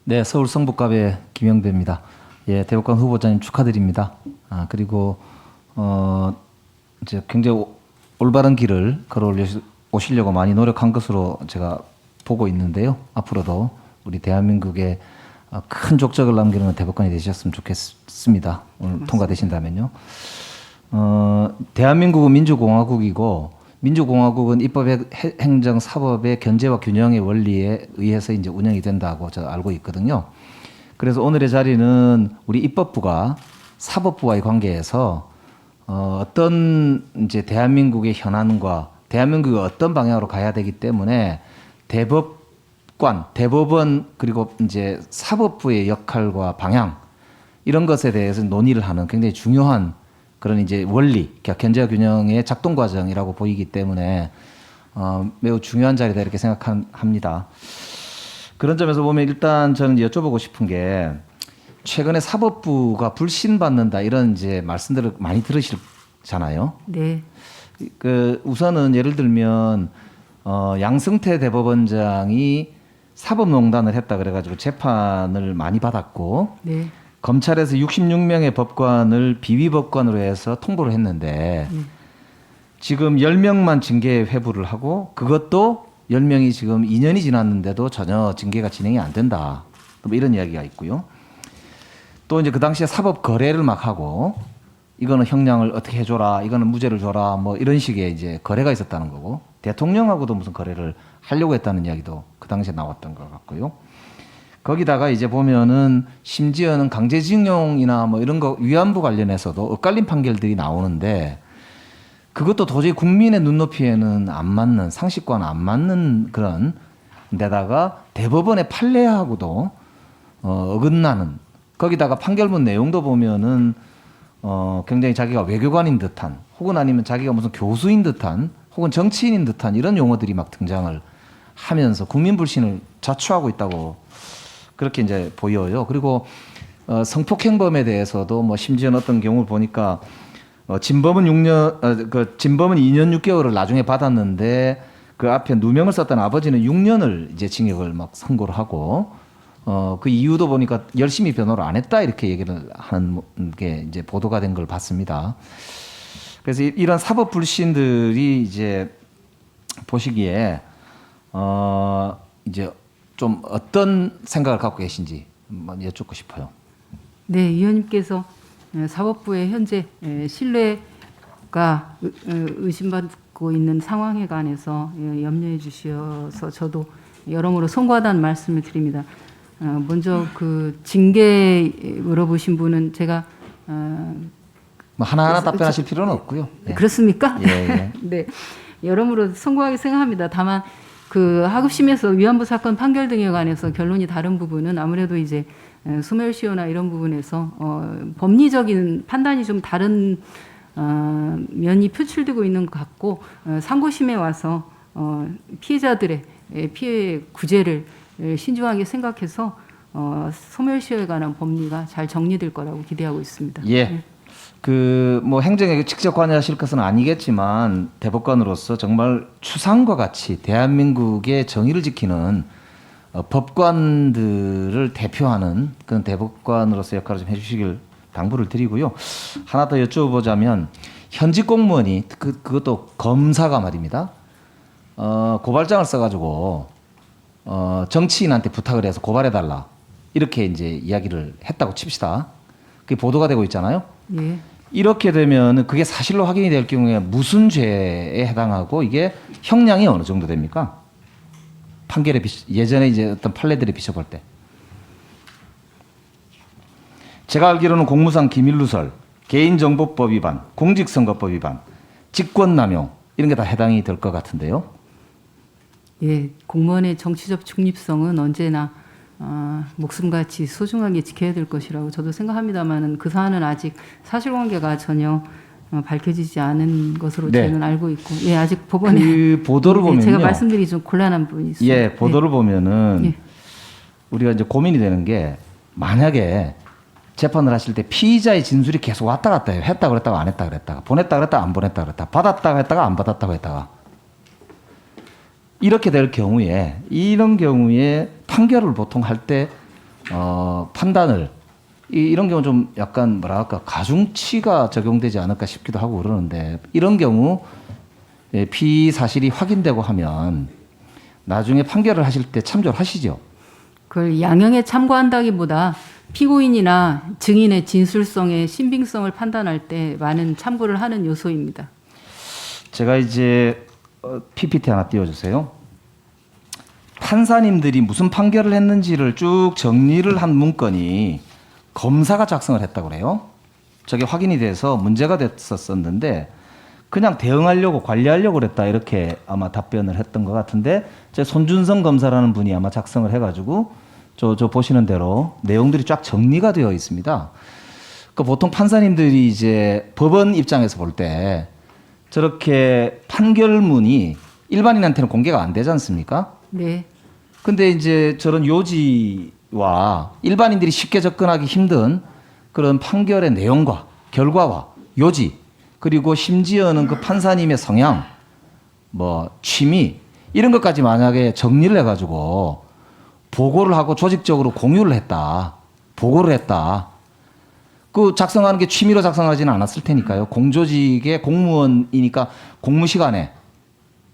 네, 서울 성북갑의 김영배입니다. 예, 대법관 후보자님 축하드립니다. 그리고 이제 굉장히 올바른 길을 걸어 오시려고 많이 노력한 것으로 제가 보고 있는데요. 앞으로도 우리 대한민국에 큰 족적을 남기는 대법관이 되셨으면 좋겠습니다. 오늘 맞습니다. 통과되신다면요. 대한민국은 민주공화국이고 민주공화국은 입법의 행정, 사법의 견제와 균형의 원리에 의해서 이제 운영이 된다고 저 알고 있거든요. 그래서 오늘의 자리는 우리 입법부가 사법부와의 관계에서 어떤 이제 대한민국의 현안과 대한민국이 어떤 방향으로 가야 되기 때문에 대법관, 대법원 그리고 이제 사법부의 역할과 방향 이런 것에 대해서 논의를 하는 굉장히 중요한 그런 이제 원리, 견제와 균형의 작동 과정이라고 보이기 때문에 매우 중요한 자리다 이렇게 생각합니다. 그런 점에서 보면 일단 저는 여쭤보고 싶은 게 최근에 사법부가 불신받는다 이런 이제 말씀들을 많이 들으시잖아요. 네. 그 우선은 예를 들면 양승태 대법원장이 사법농단을 했다 그래가지고 재판을 많이 받았고. 네. 검찰에서 66명의 법관을 비위법관으로 해서 통보를 했는데 지금 10명만 징계 회부를 하고 그것도 10명이 지금 2년이 지났는데도 전혀 징계가 진행이 안 된다. 뭐 이런 이야기가 있고요. 또 이제 그 당시에 사법 거래를 막 하고 이거는 형량을 어떻게 해줘라, 이거는 무죄를 줘라, 뭐 이런 식의 이제 거래가 있었다는 거고 대통령하고도 무슨 거래를 하려고 했다는 이야기도 그 당시에 나왔던 것 같고요. 거기다가 이제 보면은 심지어는 강제징용이나 뭐 이런 거 위안부 관련해서도 엇갈린 판결들이 나오는데 그것도 도저히 국민의 눈높이에는 안 맞는 상식과는 안 맞는 그런 데다가 대법원의 판례하고도 어긋나는 거기다가 판결문 내용도 보면은 굉장히 자기가 외교관인 듯한 혹은 아니면 자기가 무슨 교수인 듯한 혹은 정치인인 듯한 이런 용어들이 막 등장을 하면서 국민 불신을 자초하고 있다고 그렇게 이제 보여요. 그리고 성폭행범에 대해서도 뭐 심지어는 어떤 경우를 보니까 진범은 2년 6개월을 나중에 받았는데 그 앞에 누명을 썼던 아버지는 6년을 이제 징역을 막 선고를 하고 그 이유도 보니까 열심히 변호를 안 했다 이렇게 얘기를 하는 게 이제 보도가 된 걸 봤습니다. 그래서 이런 사법 불신들이 이제 보시기에 이제 좀 어떤 생각을 갖고 계신지 한번 여쭙고 싶어요. 네, 위원님께서 사법부의 현재 신뢰가 의심받고 있는 상황에 관해서 염려해 주셔서 저도 여러모로 송구하다는 말씀을 드립니다. 먼저 그 징계 물어보신 분은 제가 뭐 하나하나 답변하실 필요는 없고요. 네. 그렇습니까? 예, 예. 네, 여러모로 송구하게 생각합니다. 다만 그 하급심에서 위안부 사건 판결 등에 관해서 결론이 다른 부분은 아무래도 이제 소멸시효나 이런 부분에서 법리적인 판단이 좀 다른 면이 표출되고 있는 것 같고 상고심에 와서 피해자들의 피해 구제를 신중하게 생각해서 소멸시효에 관한 법리가 잘 정리될 거라고 기대하고 있습니다. 예. 네. 그 뭐 행정에 직접 관여하실 것은 아니겠지만 대법관으로서 정말 추상과 같이 대한민국의 정의를 지키는 법관들을 대표하는 그런 대법관으로서 역할을 좀 해주시길 당부를 드리고요. 하나 더 여쭤보자면 현직 공무원이 그것도 검사가 말입니다. 고발장을 써가지고 정치인한테 부탁을 해서 고발해달라 이렇게 이제 이야기를 했다고 칩시다. 그게 보도가 되고 있잖아요. 예. 이렇게 되면 그게 사실로 확인이 될 경우에 무슨 죄에 해당하고 이게 형량이 어느 정도 됩니까? 판결에 예전에 이제 어떤 판례들에 비춰볼 때 제가 알기로는 공무상 기밀누설, 개인정보법 위반, 공직선거법 위반, 직권남용 이런 게 다 해당이 될 것 같은데요. 예, 공무원의 정치적 중립성은 언제나 목숨같이 소중하게 지켜야 될 것이라고 저도 생각합니다만은 그 사안은 아직 사실관계가 전혀 밝혀지지 않은 것으로 네. 저는 알고 있고, 예, 아직 법원에 그 보도를 예, 보면요. 제가 말씀드리기 좀 곤란한 부분이 있습니다. 예, 보도를 보면은 예. 우리가 이제 고민이 되는 게 만약에 재판을 하실 때 피의자의 진술이 계속 왔다 갔다 해요. 했다 그랬다가 안 했다 그랬다가 보냈다 그랬다가 안 보냈다 그랬다가 받았다가 했다가 안 받았다고 했다가 이렇게 될 경우에 이런 경우에 판결을 보통 할 때 판단을 이런 경우 좀 약간 뭐랄까 가중치가 적용되지 않을까 싶기도 하고 그러는데 이런 경우 피의 사실이 확인되고 하면 나중에 판결을 하실 때 참조를 하시죠. 그걸 양형에 참고한다기보다 피고인이나 증인의 진술성의 신빙성을 판단할 때 많은 참고를 하는 요소입니다. 제가 이제 PPT 하나 띄워주세요. 판사님들이 무슨 판결을 했는지를 쭉 정리를 한 문건이 검사가 작성을 했다고 그래요. 저게 확인이 돼서 문제가 됐었었는데 그냥 대응하려고 관리하려고 그랬다 이렇게 아마 답변을 했던 것 같은데 제 손준성 검사라는 분이 아마 작성을 해가지고 저 보시는 대로 내용들이 쫙 정리가 되어 있습니다. 그 보통 판사님들이 이제 법원 입장에서 볼 때 저렇게 판결문이 일반인한테는 공개가 안 되지 않습니까? 네. 근데 이제 저런 요지와 일반인들이 쉽게 접근하기 힘든 그런 판결의 내용과 결과와 요지 그리고 심지어는 그 판사님의 성향, 뭐 취미 이런 것까지 만약에 정리를 해가지고 보고를 하고 조직적으로 공유를 했다, 보고를 했다. 그 작성하는 게 취미로 작성하지는 않았을 테니까요. 공조직의 공무원이니까 공무 시간에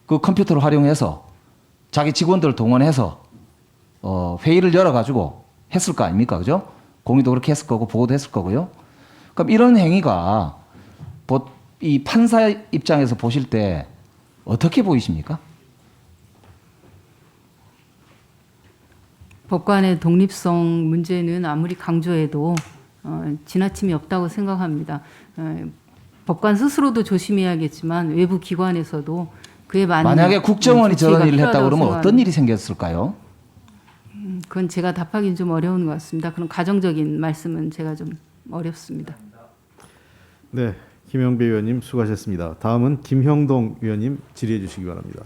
그 컴퓨터를 활용해서 자기 직원들을 동원해서 회의를 열어가지고 했을 거 아닙니까, 그죠? 공유도 그렇게 했을 거고 보고도 했을 거고요. 그럼 이런 행위가 이 판사 입장에서 보실 때 어떻게 보이십니까? 법관의 독립성 문제는 아무리 강조해도 지나침이 없다고 생각합니다. 법관 스스로도 조심해야겠지만 외부 기관에서도 그에 맞는 만약에 국정원이 조치가 저런 일을 했다고 필요하다고 그러면 어떤 생각합니다. 일이 생겼을까요? 그건 제가 답하기는 좀 어려운 것 같습니다. 그런 가정적인 말씀은 제가 좀 어렵습니다. 네, 김영배 의원님 수고하셨습니다. 다음은 김형동 의원님 질의해 주시기 바랍니다.